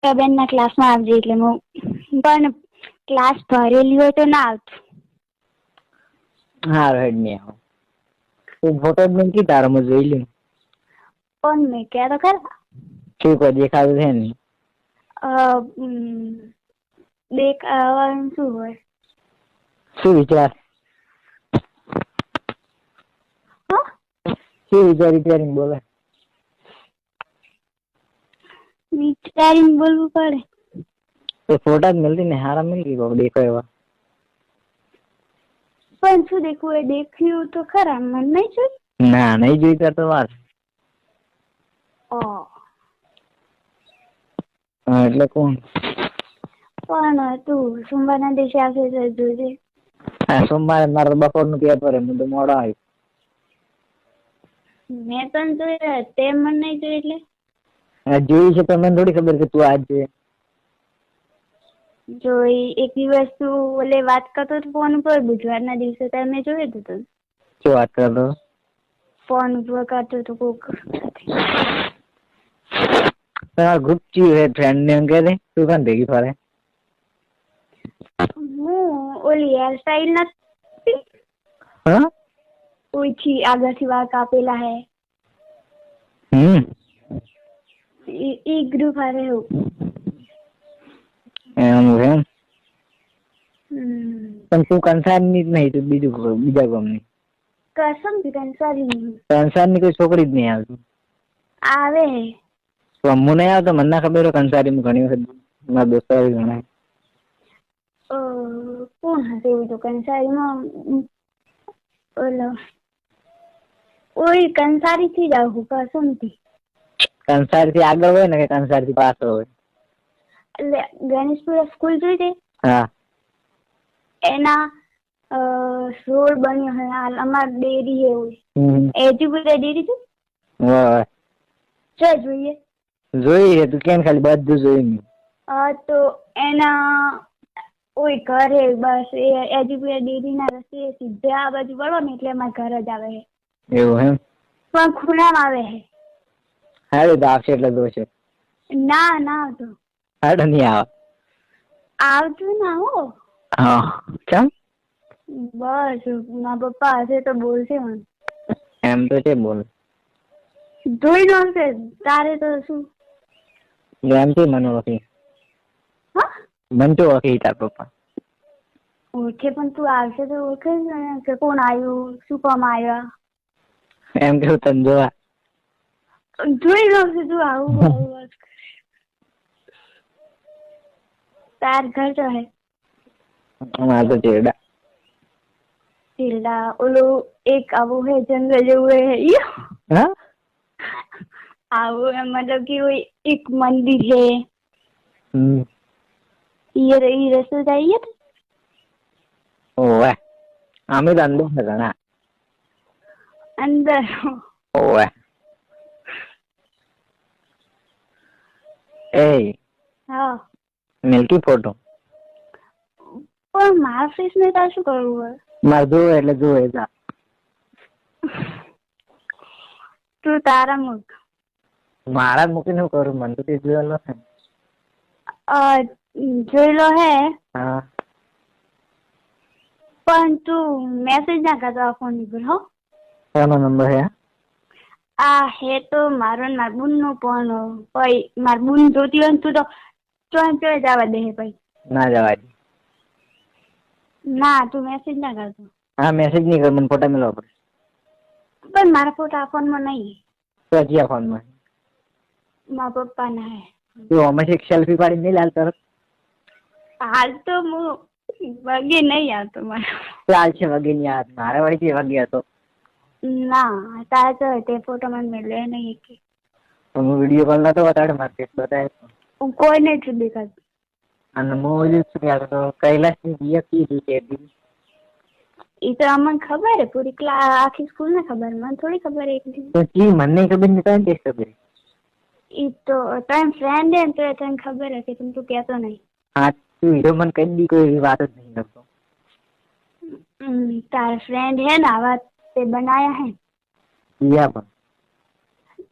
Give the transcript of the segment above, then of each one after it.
બેન ના ક્લાસમાં આવજે એટલે હું પણ ક્લાસ ભરેલી હોય તો ના આવતું. હા હેડ નહીં આવો. તું ફોટો જ મૂકી તારો હું જોઈ લઉં. પણ મેં ક્યાં તો ખરા શું કોઈ દેખાતું છે ને? દેખાવાનું શું હોય? શું વિચાર? શું વિચારીને બોલે? વિચારીને બોલવું પડે. તો ફોટા જ મળતી ને હારા મળી ગઈ દેખો એવા. પણ શું દેખવું એ દેખ્યું તો ખરા મને નહીં જોઈ. ના નહીં જોઈ તો વાત. એટલે કોણ? પણ તું સોમવારના દિવસે આવશે તો જોજે. હા સોમવારે મારે બપોરનું પેપર હું તો મોડો આવ્યો. મેં પણ જોઈ તે મને નહીં જોઈ એટલે. જોઈ છે તો મને થોડી ખબર કે તું આજ જોઈએ. જોઈ એક દિવસ તું ઓલે વાત કરતો ફોન ઉપર બુધવારના દિવસે તમે જોયું હતું. શું વાત કરતો? ફોન ઉપર કરતો તો કોક તમારા ગ્રુપ ચી ફ્રેન્ડ ને એમ કે તું કાન ભેગી ફરે? હું ઓલી હેર સ્ટાઈલ નથી. હા ઓછી આગળથી વાળ કાપેલા હે. ઈ ગ્રુપ હારે હું. એમ પણ તું કંસારની જ નહીં તું બીજા ગામની. કસમ થી કંસારની કોઈ છોકરી જ નહીં આવતી. આવે તો અમ્મુ નહીં આવતો મને ના ખબર હોય કંસારી ઘણી વખત મારા દોસ્તો ઘણા. કોણ હશે એવું તો કંસારીમાં ઓલો ઓય કંસારી થી જ આવું કસમ થી. કંસારી થી આગળ હોય ને કે કંસારી થી પાછળ હોય? એટલે ગણેશપુરા સ્કૂલ જોઈ છે? હા એના રોડ બન્યો હે હાલ અમાર ડેરી એવું એજુપુરા ડેરી છે. છે જોઈએ તું કેમ ખાલી બધું જોઈ? તો એના ઓય ઘર હે બસ એ એજુપુરા ડેરી ના રસ્તે સીધે આ બાજુ વળો ને એટલે અમારા ઘર જ આવે. એવું એમ? પણ ખૂણામાં આવે હે. હારું તો આવશે એટલે જોશે. ના ના આવતો. હાડો નહીં આવે. આવતું ના હો. હા કેમ? બસ મારા પપ્પા હશે તો બોલશે મને. એમ તો છે બોલ. જોઈ લો તારે તો શું એમ થી મને ઓળખી. મને તો ઓળખી તાર પપ્પા. ઓળખે પણ તું આવશે તો ઓળખે જ ને કે કોણ આવ્યું શું કામ આવ્યા. એમ કેવું તને જોવા. જોઈ લો તું આવું તાર ઘર તો હે. મારે તો ચેડા ઓલું એક આવું હે જંગલ જેવું હે. હા આવું મતલબ કે એક મંદિર છે. ઈ રસ્તો જઈએ ઓવે અમે તો અંદર ઘણા અંદર. ઓવે એ હા મિલ્કી ફોટો. પણ મારા ફેસ ને તાર શું કરવું હોય? મારે જોવે એટલે જોવે જા. તું તારા મૂક. મારા મૂકીને શું કરું? મને તો તે જોયેલો છે. જોઈ લો હે. હા પણ તું મેસેજ ના કરતો આ ફોન ઉપર હો. કોનો નંબર હે? આ હે તો મારો માર બુન નો પણ ભાઈ માર બુન જોતી હોય તું તો ચોય જવા દે ભાઈ. ના જવા દે. ના તું મેસેજ ના કરતો. હા મેસેજ નહીં કર મને ફોટા મેળવા પડે. પણ મારા ફોટા આ ફોનમાં નહીં. તો હજી આ ફોનમાં મારા પપ્પા ના હે. તું હમણાં એક સેલ્ફી પાડી નહીં લાલ તરત? હાલ તો હું વગે નહીં આવતો મારે. ચાલ છે વગે ની યાદ મારે વળી વગે હતો. ના તારે તો તે ફોટો મને મેળવે નહીં કે. તો હું વિડીયો કોલ નતો બતાડે મારે ફેસ બતાવે. હું કોઈ નહીં દેખાતું. અને હું શું કહેતો તો કૈલાસ ની બીએ કીધું છે. એ તો અમને ખબર હે પૂરી આખી સ્કૂલ ને ખબર મને થોડી ખબર હે. તો જી મને નહીં ખબર નહીં તને કેસ ખબર? એ તો તારી ફ્રેન્ડ હે તો તને ખબર હે કે તું કહેતો નહીં. હા તું હીરો મને કઈ દી કોઈ એવી વાત જ નહીં કરતો. તારા ફ્રેન્ડ હે ને આવા તે બનાયા હે. યા પણ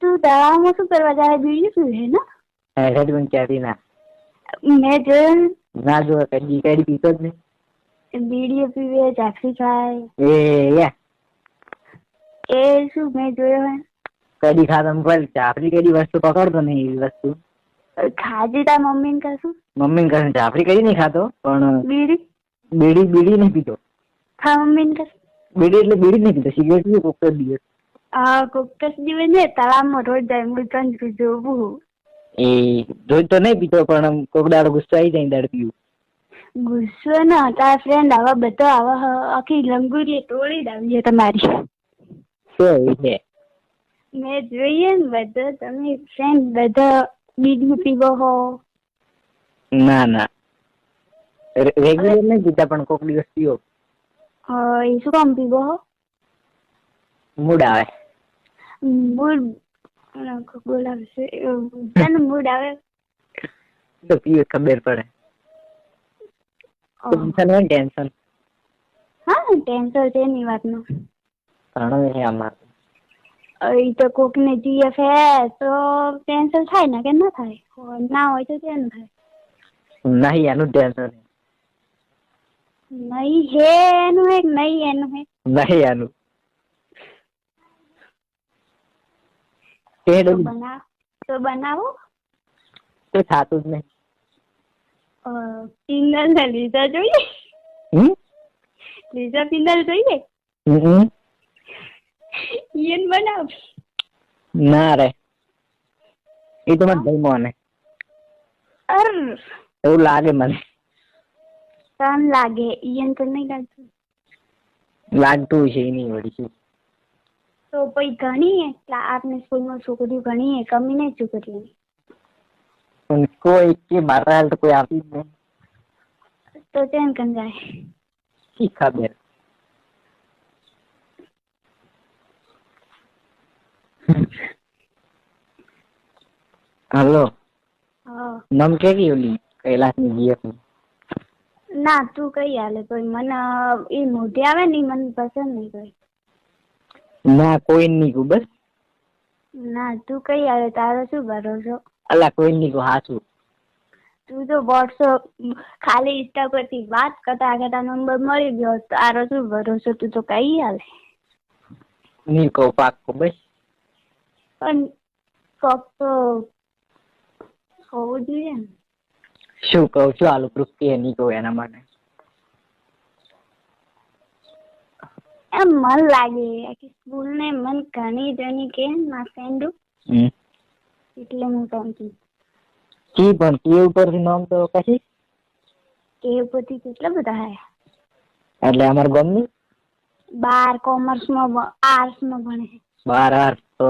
તું તળાવમાં શું કરવા જાય બીજું શું હે ને? હેડ મને કહેતી ના. મેં જોયું ના જો કદી કદી પીતો જ નહીં. બીડીઓ પીવે, જાફરી ખાય. એ એ શું મેં જોયો હે? કદી ખાતો બોલ, જાફરી કદી વસ્તુ પકડતો નહીં એવી વસ્તુ. ખાધી તાર મમ્મીને કશું? મમ્મીને કહે જાફરી કદી નહીં ખાતો, પણ બીડી બીડી નહીં પીતો. ખા મમ્મીને કશું? બીડી એટલે બીડી નહીં પીતો, સિગરેટ પીતો કોક જ દિવસ. હા, કોકસ દિવસ ને તળાવમાં રોજ જાય મૃત્યુ જોવું. એ રોજ તો નહીં પીતો, પણ કોક દાડો ગુસ્સો આવી જાય દાડ પીવું. ગુસ્સો ના, તારા ફ્રેન્ડ આવા બધા આવા આખી લંગુરી તોડી દાવી છે તમારી. શું છે? મેં જોઈએ ને બધા તમે ફ્રેન્ડ બધા બીડી પીવો હો. ના ના, રેગ્યુલર નહીં પીતા, પણ કોક દિવસ પીવો. એ શું કામ પીવો હો? મૂડ આવે. મૂડ બોલાવશે તને મૂડ આવે તો પીવે ખબર પડે. ટેન્શન હોય ટેન્શન. હા, ટેન્શન છે ની વાતનું. ઘણું છે આમાં. એ તો કોક ને જીએફ હે તો ટેન્શન થાય ને કે ના થાય? ના હોય તો કેમ થાય? નહીં એનું ટેન્શન. નહીં હે એનું હે નહીં એનું હે નહીં એનું. બનાવો તો થાતું જ નહીં. પિંગલ ને લીઝા જોઈએ? લીઝા પિંગલ જોઈએ? ઈયન બનાવ. ના રે, એ તો મને ભાઈ મોને એવું લાગે. મને તન લાગે, ઈયન તો નહીં લાગતું. લાગતું છે નહીં વળી શું. તો પછી ઘણી આપની સ્કૂલમાં છોકરીઓ ઘણી કમી નહીં છોકરીઓની. પણ કોઈ કે મારા હાલ તો કોઈ આપી જ નહીં. તો કેમ કન જાય? શી ખબર. હલો, નામ કે ઓલી કૈલાસની જીએફ? ના, તું કઈ હાલે કોઈ મને એ મોઢી આવે ને મને પસંદ નહીં કોઈ. ના કોઈ નહીં કહું બસ. ના, તું કઈ હાલે તારો શું ભરોસો? અલા કોઈ નહીં કહું હાચું. તું તો વોટ્સઅપ ખાલી ઇન્સ્ટા પરથી વાત કરતા કરતા નંબર મળી ગયો, તારો શું ભરોસો? તું તો કઈ હાલે? નહીં કહું પાક્કો બસ. પણ કોક તો હોવું જોઈએ ને. શું કહું છું આલુ પ્રૂફ કે નહીં કહું એના માટે? એમ મન લાગે આખી સ્કૂલ ને મન ઘણી જણી કે મારા ફ્રેન્ડો એટલે હું સમજી. કી પણ કે ઉપરથી નામ તો કશી કે ઉપરથી કેટલા બધા હે. એટલે અમાર ગામની 12 કોમર્સમાં આર્ટ્સમાં ભણે. 12 આર્ટ્સ તો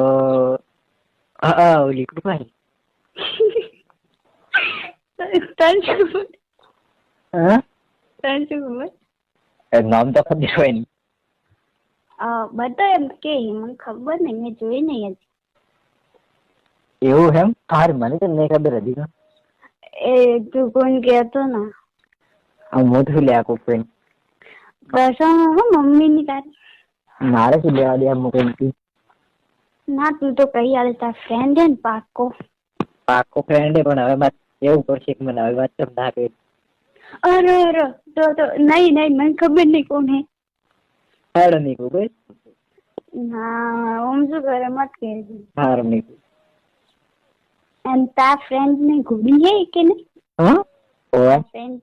ઓલી કૃપાલી. નામ તો ખબર હોય નહીં. બધા એમ કે મને ખબર નહીં, મેં જોઈ નહીં હજી. એવું એમ? હાર મને તો નહીં ખબર હતી. એ તું કોણ કહેતો ને? મોટું લે આખું કોઈ પ્રસંગ મમ્મી ની તારી. મારે શું લેવા દે મૂકી? ના, તું તો કઈ હાલે તાર ફ્રેન્ડ હે ને પાક્કો. પાક્કો ફ્રેન્ડ પણ હવે વાત એવું પડશે કે મને હવે વાત કેમ ના કરી. અરે તો નહીં મને ખબર નહીં કોણ હે. હાડ નહીં કહું ભાઈ. ના, ઓમ શું કરે મત કહેજે. હાર નહીં કહું. એમ તાર ફ્રેન્ડ ની ઘોડી હે કે નહીં? હા, ઓવા ફ્રેન્ડ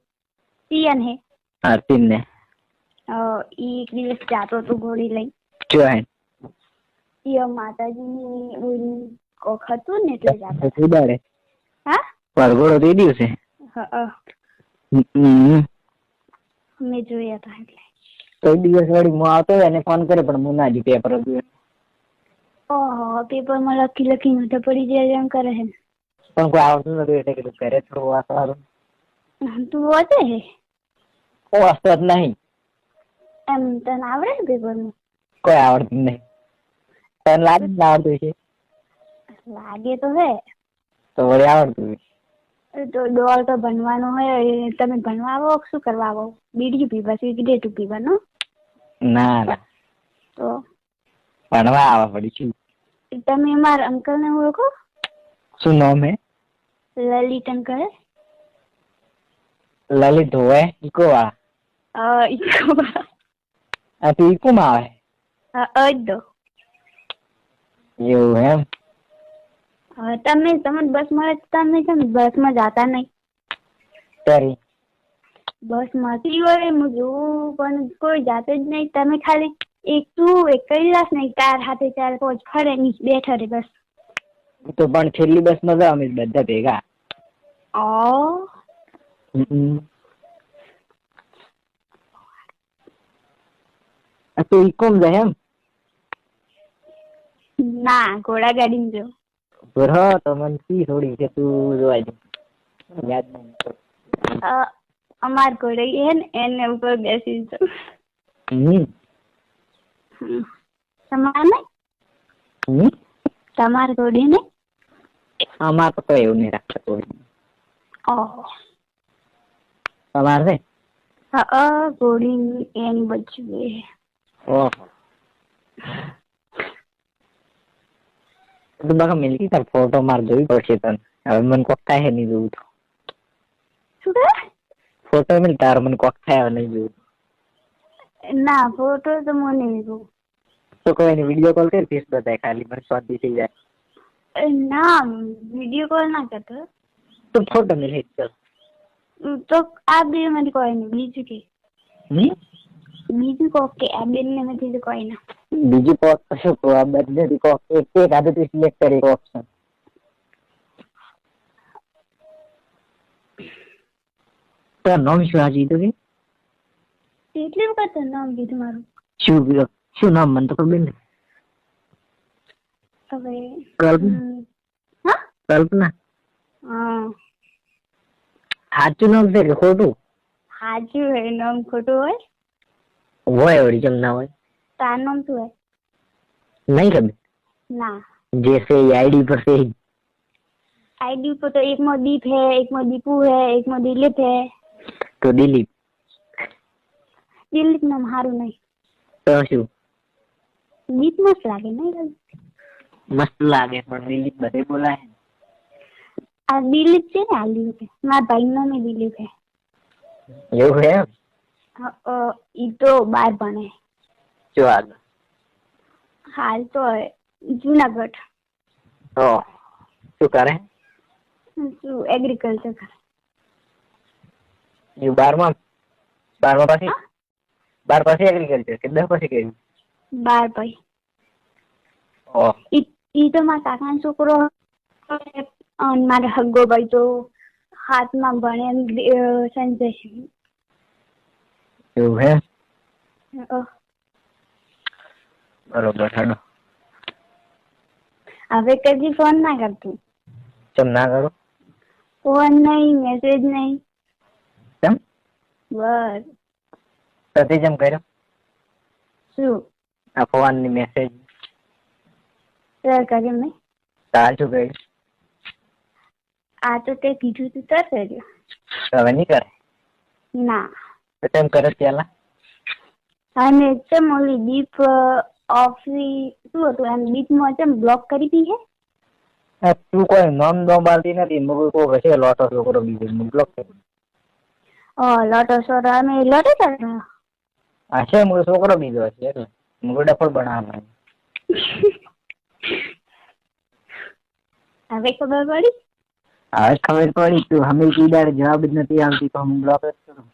પિયન હે. આરતીન ને એક દિવસ જાતો તો ઘોડી લઈ. જો હે ઈ માતાજીની ઓલી કોખ હતું ને એટલે જાતો. સુડાડે. હા, પરગોડો દઈ દિવસે. હા, મેં જોયા હતા એટલે. કોઈ દિવસ વળી હું આવતો હોય અને ફોન કરે પણ હું ના જી પેપર હતું. ઓહો, પેપરમાં લખી મોઢે પડી જાય એમ કરે છે. પણ કોઈ આવડતું નતું એટલે કીધું ઘરે થોડું વાંચવાનું. તું વાંચે હે? વાંચતો જ નહીં. એમ તને આવડે ને પેપરમાં? કોઈ આવડતું નહીં. તને લાગે ને આવડતું છે? લાગે તો હે. તો વળી આવડતું હોય. તો ડોળ તો ભણવાનું હોય. તમે ભણવા આવો શું કરવા આવો? બીડી પીવા સિગરેટ પીવાનો? ના ના, તો ભણવા આવવા પડી છું. તમે મારા અંકલ ને ઓળખો? શું નામ હે? લલિત અંકલ. લલિત હોય ઈકો વાળા ઈકો આ તો ઈકો માં આવે અડધો એવું એમ તમે બસ મળે તમે કેમ બસ માં જાતા નહીં સરી બસ માંથી હોય હું જોઉં પણ કોઈ જાતે જ નહીં તમે ખાલી એક કલાક નહીં 4 હાથે 4 5 ફરે ની બેઠા રે બસ તો પણ છેલ્લી બસ માં જાવ અમે બધા ભેગા તો ઈકોમ જાય એમ ના ઘોડા ગાડી જો બરો તો મને સી થોડી કે તું જોવા દે યાદ નહીં અમાર ઘોડે હે ને એને ઉપર બેસી જાઉં તમાર ઘોડી ને અમાર તો એવું નહીં રાખતા કોઈ તમારે છે ઘોડી એની બચવે ઓહો તો બકા મિલકી તાર ફોટો માર જોઈ પડશે તને હવે મને કોક થાય નહીં જોવું તો શું કરે ફોટો મિલ તાર મને કોક થાય નહીં જોવું ના ફોટો તો મને નહીં જોવું તો કોઈ ને વિડિયો કોલ કર ફેસ બતાય ખાલી મને શાંતિ થઈ જાય ના વિડિયો કોલ ના કરતો તો ફોટો મિલ હિટ કર તો આ બે માંથી કોઈ નહીં બીજું કે બીજું કોક કે આ બે ને માંથી કોઈ ના બીજું કોક કશું તો આ બધે કોક એક આદત સિલેક્ટ કરી ઓપ્શન તો નામ શું આજી તો કે કેટલી વખત નામ કીધું મારું શું નામ મને તો ખબર નહીં હવે કલ્પના સાચું નામ છે કે ખોટું સાચું હોય નામ ખોટું હોય ઓરિજિનલ ના હોય તાર નામ શું હોય नहीं कभी ना जैसे आईडी पर से आईडी पर तो एक में दीप है एक में दीपू है एक में दिलीप है तो दिलीप नाम हारू नहीं तो શું दीप मस्त लागे नहीं मस्त लागे પણ દિલીપ બધે બોલાય આ દિલીપ છે ને આ દિલીપ મારા ભાઈ નો નામ દિલીપ है એવું હે ઈ તો 12 ભણે જો આગળ હાલ તો જુનાગઢ શું કરે શું એગ્રીકલ્ચર કરે એ 12 પછી એગ્રીકલ્ચર કે 10 પછી કર્યું 12 પછી ઈ તો મારા કાકાનો છોકરો અને મારા હગ્ગો ભાઈ તો હાથમાં ભણે સંજય એવું હે બરોબર હેડો હવે કદી ફોન ના કરતું ચમ ના કરો ફોન નહીં મેસેજ નહીં કેમ બસ તે જેમ કર્યો શું આ ફોન ની મેસેજ સર કર્યું મેં તાર શું કર્યું આ તો તે કીધું તું તર કર્યું હવે નહીં કરે ના તો તેમ કરે પેલા અને ચમ ઓલી દીપ ઓફી શું હતું એમ દીપમાં ચમ બ્લોક કરી દી હે તું કોઈ નામ બાલતી નથી મગર કોઈ હશે લોટો છોકરો બીજો બ્લોક કરી લોટો સોર અમે લોટો ચાલ હશે મગર છોકરો બીજો હશે એટલે મગર ડફળ બનાવવાનો હવે ખબર પડી હવે ખબર પડી તું હમે કીધા જવાબ જ નથી આવતી તો હું બ્લોક જ કરું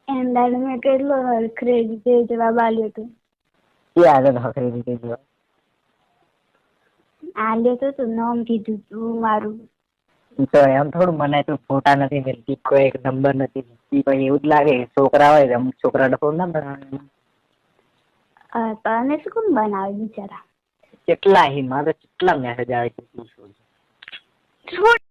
એમ દાડે મેં કેટલો ખરી રીતે જવાબ આલ્યો હતો એ આગળ ખરી રીતે જવાબ આલ્યો તો તું નામ કીધું તું મારું તો એમ થોડું મને તો ફોટા નથી મળતી કોઈ નંબર નથી મળતી કોઈ એવું જ લાગે છોકરા હોય અમુક છોકરા ડફોડ ના બનાવે તને શું કોણ બનાવે બિચારા કેટલા મારે કેટલા મેસેજ આવે છે